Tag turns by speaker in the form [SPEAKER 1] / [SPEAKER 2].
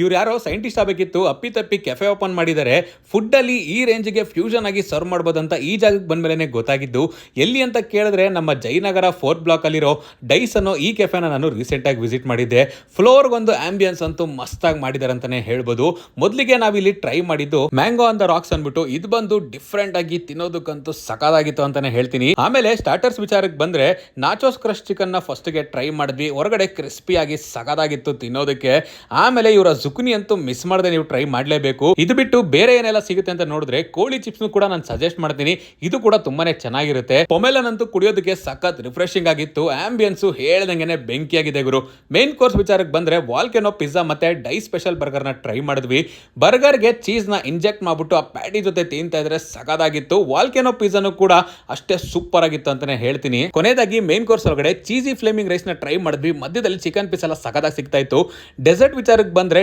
[SPEAKER 1] ಇವ್ರು ಯಾರೋ ಸೈಂಟಿಸ್ಟ್ ಆಗಬೇಕಿತ್ತು, ಅಪ್ಪಿತಪ್ಪಿ ಕೆಫೆ ಓಪನ್ ಮಾಡಿದ್ದಾರೆ. ಫುಡ್ ಅಲ್ಲಿ ಈ ರೇಂಜ್ಗೆ ಫ್ಯೂಷನ್ ಆಗಿ ಸರ್ವ್ ಮಾಡ್ಬೋದಂತ ಈ ಜಾಗಕ್ಕೆ ಬಂದ್ಮೇಲೆ ಗೊತ್ತಾಗಿದ್ದು. ಎಲ್ಲಿ ಅಂತ ಕೇಳಿದ್ರೆ ನಮ್ಮ ಜಯನಗರ 4th ಬ್ಲಾಕ್ ಅಲ್ಲಿರೋ ಡೈಸ್ ಅನ್ನೋ ಈ ಕೆಫೆನ ನಾನು ರೀಸೆಂಟ್ ಆಗಿ ವಿಸಿಟ್ ಮಾಡಿದ್ದೆ. ಫ್ಲೋರ್ ಒಂದು ಆಂಬಿಯನ್ಸ್ ಅಂತೂ ಮಸ್ತ್ ಆಗಿ ಮಾಡಿದ್ದಾರೆ ಅಂತಾನೆ ಹೇಳ್ಬೋದು. ಮೊದಲಿಗೆ ನಾವಿಲ್ಲಿ ಟ್ರೈ ಮಾಡಿದ್ದು ಮ್ಯಾಂಗೋ ಆನ್ ದ ರಾಕ್ಸ್ ಅಂದ್ಬಿಟ್ಟು, ಇದು ಬಂದು ಡಿಫ್ರೆಂಟ್ ಆಗಿ ತಿನ್ನೋದಕ್ಕಂತೂ ಸಕಾಲಾಗಿತ್ತು ಅಂತಾನೆ ಹೇಳ್ತೀನಿ. ಆಮೇಲೆ ಸ್ಟಾರ್ಟರ್ಸ್ ವಿಚಾರಕ್ಕೆ ಬಂದ್ರೆ ನಾಚೋಸ್ ಕ್ರಶ್ ಚಿಕನ್ ನ ಫಸ್ಟ್ ಗೆ ಟ್ರೈ ಮಾಡಿದ್ವಿ. ಹೊರಗಡೆ ಕ್ರಿಸ್ಪಿ ಆಗಿ ಸಕಾಲಾಗಿತ್ತು ತಿನ್ನೋದಕ್ಕೆ. ಆಮೇಲೆ ಇವರ ಜುಕುನಿ ಅಂತೂ ಮಿಸ್ ಮಾಡದೆ ನೀವು ಟ್ರೈ ಮಾಡಲೇಬೇಕು. ಇದು ಬಿಟ್ಟು ಬೇರೆ ಏನೆಲ್ಲ ಸಿಗುತ್ತೆ ಅಂತ ನೋಡಿದ್ರೆ ಕೋಳಿ ಚಿಪ್ಸ್ ಕೂಡ ನಾನು ಸಜೆಸ್ಟ್ ಮಾಡ್ತೀನಿ. ಇದು ಕೂಡ ತುಂಬಾನೇ ಚೆನ್ನಾಗಿರುತ್ತೆ. ಪೊಮೆಲನ್ ಅಂತೂ ಕುಡಿಯೋದಕ್ಕೆ ಸಖತ್ ರಿಫ್ರೆಶಿಂಗ್ ಆಗಿತ್ತು. ಆಂಬಿಯನ್ಸ್ ಹೇಳ್ದಂಗೆನೆ ಬೆಂಕಿಯಾಗಿದೆ ಗುರು. ಮೇನ್ ಕೋರ್ಸ್ ವಿಚಾರಕ್ಕೆ ಬಂದ್ರೆ ವಾಲ್ಕೆನೋ ಪಿಜ್ಜಾ ಮತ್ತೆ ಡೈ ಸ್ಪೆಷಲ್ ಬರ್ಗರ್ ನ ಟ್ರೈ ಮಾಡಿದ್ವಿ. ಬರ್ಗರ್ಗೆ ಚೀಸ್ ನ ಇಂಜೆಕ್ಟ್ ಮಾಡ್ಬಿಟ್ಟು ಆ ಪ್ಯಾಟಿ ಜೊತೆ ತಿಂತಾ ಇದ್ರೆ ಸಖತ್ತಾಗಿತ್ತು. ವಾಲ್ಕೆನೋ ಪಿಜ್ಜಾನು ಕೂಡ ಅಷ್ಟೇ ಸೂಪರ್ ಆಗಿತ್ತು ಅಂತಾನೆ ಹೇಳ್ತೀನಿ. ಕೊನೆಯದಾಗಿ ಮೇನ್ ಕೋರ್ಸ್ ಒಳಗಡೆ ಚೀಸಿ ಫ್ಲೇಮಿಂಗ್ ರೈಸ್ ನ ಟ್ರೈ ಮಾಡಿದ್ವಿ. ಮಧ್ಯದಲ್ಲಿ ಚಿಕನ್ ಪೀಸ್ ಎಲ್ಲ ಸಖತ್ತಾಗಿ ಸಿಗ್ತಾ ಇತ್ತು. ಡೆಸರ್ಟ್ ವಿಚಾರಕ್ಕೆ ಬಂದ್ರೆ